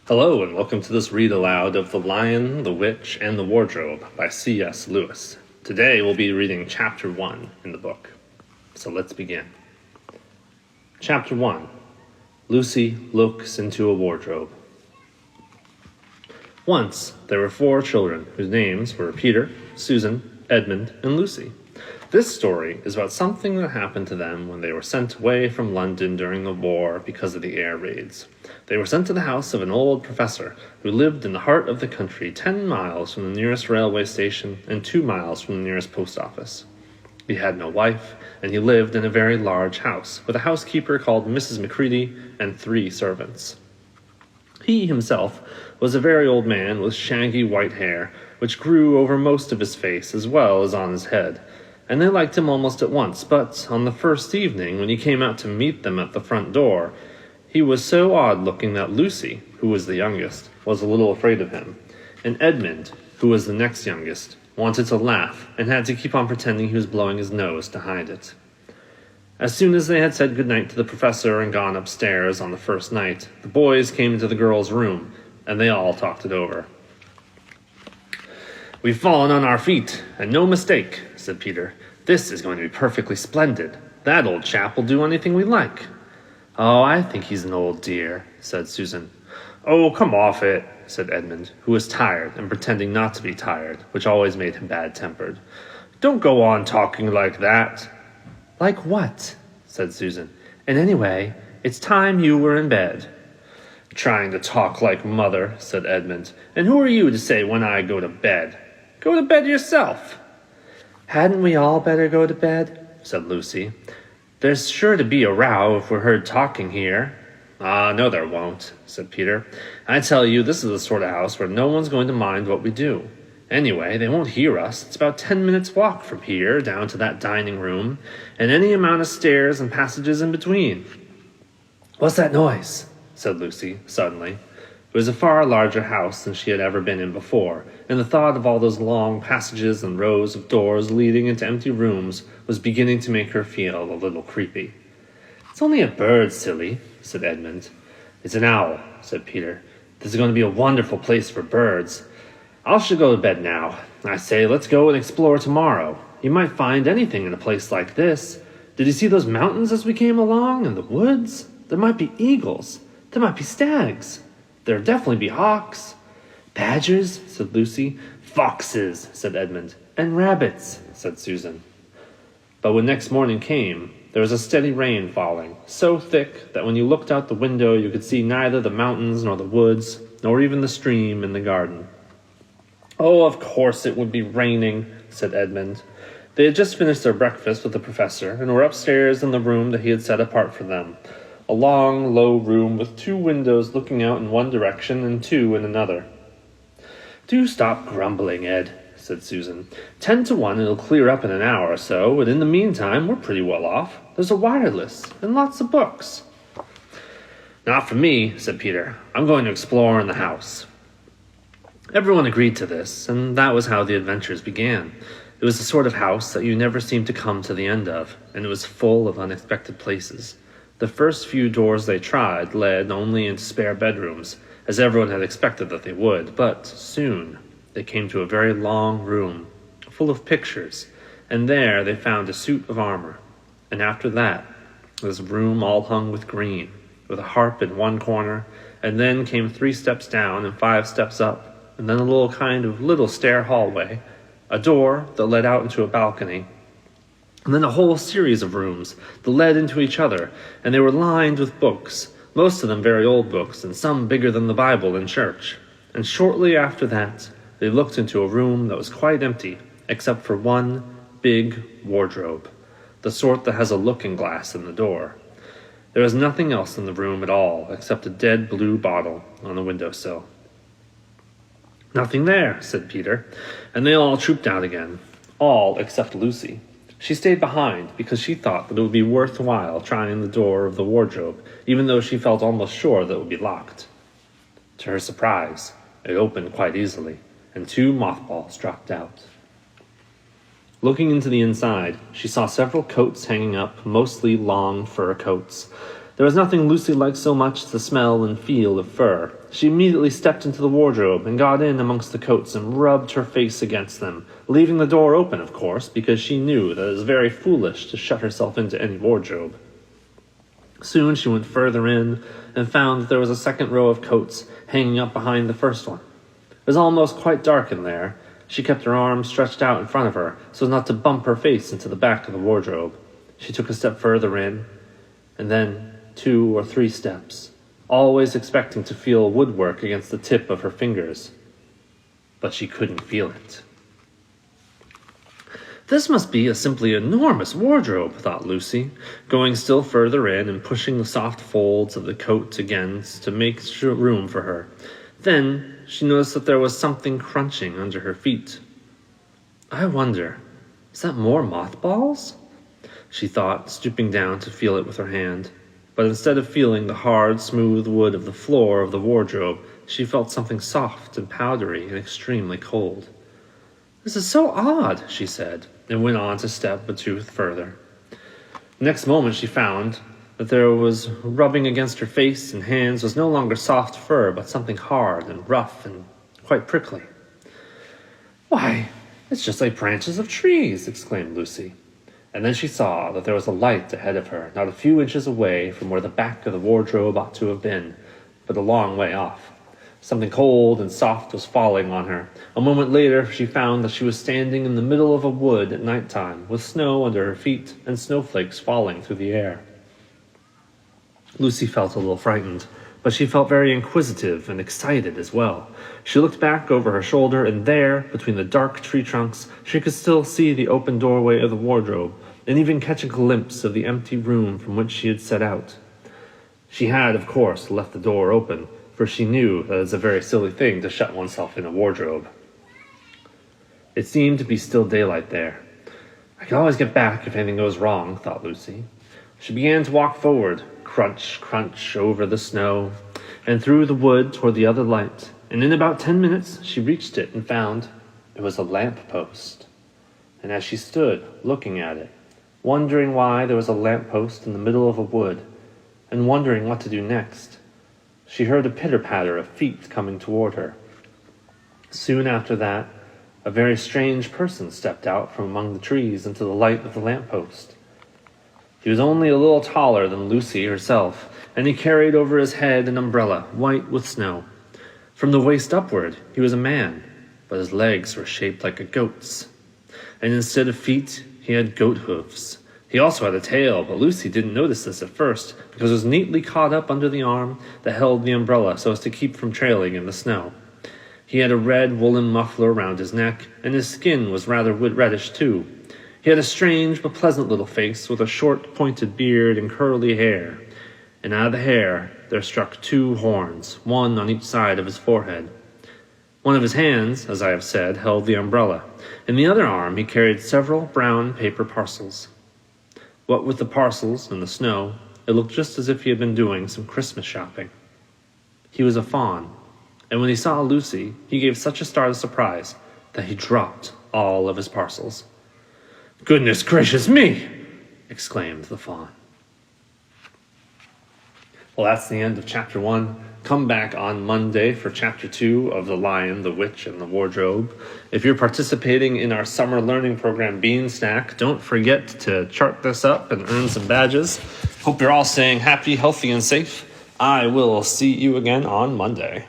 Hello, and welcome to this read aloud of The Lion, the Witch, and the Wardrobe by C.S. Lewis. Today we'll be reading Chapter 1 in the book. So let's begin. Chapter 1. Lucy looks into a wardrobe. Once there were 4 children whose names were Peter, Susan, Edmund, and Lucy. This story is about something that happened to them when they were sent away from London during the war because of the air raids. They were sent to the house of an old professor who lived in the heart of the country, 10 miles from the nearest railway station and 2 miles from the nearest post office. He had no wife, and he lived in a very large house with a housekeeper called Mrs. Macready and 3 servants. He himself was a very old man with shaggy white hair, which grew over most of his face as well as on his head, and they liked him almost at once. But on the first evening, when he came out to meet them at the front door, he was so odd-looking that Lucy, who was the youngest, was a little afraid of him, and Edmund, who was the next youngest, wanted to laugh and had to keep on pretending he was blowing his nose to hide it. As soon as they had said goodnight to the professor and gone upstairs on the first night, the boys came into the girls' room, and they all talked it over. "We've fallen on our feet, and no mistake," said Peter. "This is going to be perfectly splendid. That old chap will do anything we like." "Oh, I think he's an old dear," said Susan. "Oh, come off it," said Edmund, who was tired and pretending not to be tired, which always made him bad-tempered. "Don't go on talking like that." "Like what?" said Susan. "And anyway, it's time you were in bed." "Trying to talk like mother," said Edmund. "And who are you to say when I go to bed? Go to bed yourself." "Hadn't we all better go to bed?" said Lucy. "There's sure to be a row if we're heard talking here." "Ah, no there won't," said Peter. "I tell you, this is the sort of house where no one's going to mind what we do. Anyway, they won't hear us. It's about 10 minutes' walk from here down to that dining room, and any amount of stairs and passages in between." "What's that noise?" said Lucy, suddenly. It was a far larger house than she had ever been in before, and the thought of all those long passages and rows of doors leading into empty rooms was beginning to make her feel a little creepy. "It's only a bird, silly," said Edmund. "It's an owl," said Peter. "This is going to be a wonderful place for birds. I should go to bed now. I say, let's go and explore tomorrow. You might find anything in a place like this. Did you see those mountains as we came along, and the woods? There might be eagles. There might be stags. There'd definitely be hawks." "Badgers," said Lucy. "Foxes," said Edmund. "And rabbits," said Susan. But when next morning came, there was a steady rain falling, so thick that when you looked out the window you could see neither the mountains nor the woods, nor even the stream in the garden. "Oh, of course it would be raining," said Edmund. They had just finished their breakfast with the professor and were upstairs in the room that he had set apart for them. A long, low room with 2 windows looking out in one direction and 2 in another. "Do stop grumbling, Ed," said Susan. 10 to 1 it'll clear up in an hour or so, and in the meantime we're pretty well off. There's a wireless and lots of books." "Not for me," said Peter. "I'm going to explore in the house." Everyone agreed to this, and that was how the adventures began. It was the sort of house that you never seemed to come to the end of, and it was full of unexpected places. The first few doors they tried led only into spare bedrooms, as everyone had expected that they would, but soon they came to a very long room, full of pictures, and there they found a suit of armor. And after that, there was a room all hung with green, with a harp in one corner, and then came 3 steps down and 5 steps up, and then a little stair hallway, a door that led out into a balcony, and then a whole series of rooms that led into each other, and they were lined with books, most of them very old books, and some bigger than the Bible in church. And shortly after that, they looked into a room that was quite empty, except for one big wardrobe, the sort that has a looking-glass in the door. There was nothing else in the room at all, except a dead blue bottle on the windowsill. "Nothing there," said Peter, and they all trooped out again, all except Lucy. She stayed behind because she thought that it would be worthwhile trying the door of the wardrobe, even though she felt almost sure that it would be locked. To her surprise, it opened quite easily, and 2 mothballs dropped out. Looking into the inside, she saw several coats hanging up, mostly long fur coats. There was nothing Lucy liked so much as the smell and feel of fur. She immediately stepped into the wardrobe and got in amongst the coats and rubbed her face against them, leaving the door open, of course, because she knew that it was very foolish to shut herself into any wardrobe. Soon she went further in and found that there was a second row of coats hanging up behind the first one. It was almost quite dark in there. She kept her arms stretched out in front of her so as not to bump her face into the back of the wardrobe. She took a step further in, and then 2 or 3 steps, always expecting to feel woodwork against the tip of her fingers. But she couldn't feel it. This must be a simply enormous wardrobe, thought Lucy, going still further in and pushing the soft folds of the coat against to make room for her. Then she noticed that there was something crunching under her feet. I wonder, is that more mothballs? She thought, stooping down to feel it with her hand. But instead of feeling the hard, smooth wood of the floor of the wardrobe, she felt something soft and powdery and extremely cold. This is so odd, she said, and went on to step a tooth further. The next moment she found that there was rubbing against her face and hands was no longer soft fur, but something hard and rough and quite prickly. Why, it's just like branches of trees, exclaimed Lucy. And then she saw that there was a light ahead of her, not a few inches away from where the back of the wardrobe ought to have been, but a long way off. Something cold and soft was falling on her. A moment later, she found that she was standing in the middle of a wood at night time, with snow under her feet and snowflakes falling through the air. Lucy felt a little frightened, but she felt very inquisitive and excited as well. She looked back over her shoulder, and there, between the dark tree trunks, she could still see the open doorway of the wardrobe, and even catch a glimpse of the empty room from which she had set out. She had, of course, left the door open, for she knew that it was a very silly thing to shut oneself in a wardrobe. It seemed to be still daylight there. I can always get back if anything goes wrong, thought Lucy. She began to walk forward, crunch, crunch, over the snow, and through the wood toward the other light, and in about 10 minutes she reached it and found it was a lamp-post. And as she stood looking at it, wondering why there was a lamp-post in the middle of a wood, and wondering what to do next, she heard a pitter-patter of feet coming toward her. Soon after that, a very strange person stepped out from among the trees into the light of the lamp-post. He was only a little taller than Lucy herself, and he carried over his head an umbrella, white with snow. From the waist upward, he was a man, but his legs were shaped like a goat's. And instead of feet, he had goat hooves. He also had a tail, but Lucy didn't notice this at first, because it was neatly caught up under the arm that held the umbrella so as to keep from trailing in the snow. He had a red woolen muffler around his neck, and his skin was rather reddish too. He had a strange but pleasant little face with a short pointed beard and curly hair, and out of the hair there struck 2 horns, one on each side of his forehead. One of his hands, as I have said, held the umbrella. In the other arm he carried several brown paper parcels. What with the parcels and the snow, it looked just as if he had been doing some Christmas shopping. He was a faun, and when he saw Lucy, he gave such a start of surprise that he dropped all of his parcels. "Goodness gracious me!" exclaimed the faun. Well, that's the end of Chapter 1. Come back on Monday for Chapter 2 of The Lion, the Witch, and the Wardrobe. If you're participating in our summer learning program, Bean Snack, don't forget to chart this up and earn some badges. Hope you're all staying happy, healthy, and safe. I will see you again on Monday.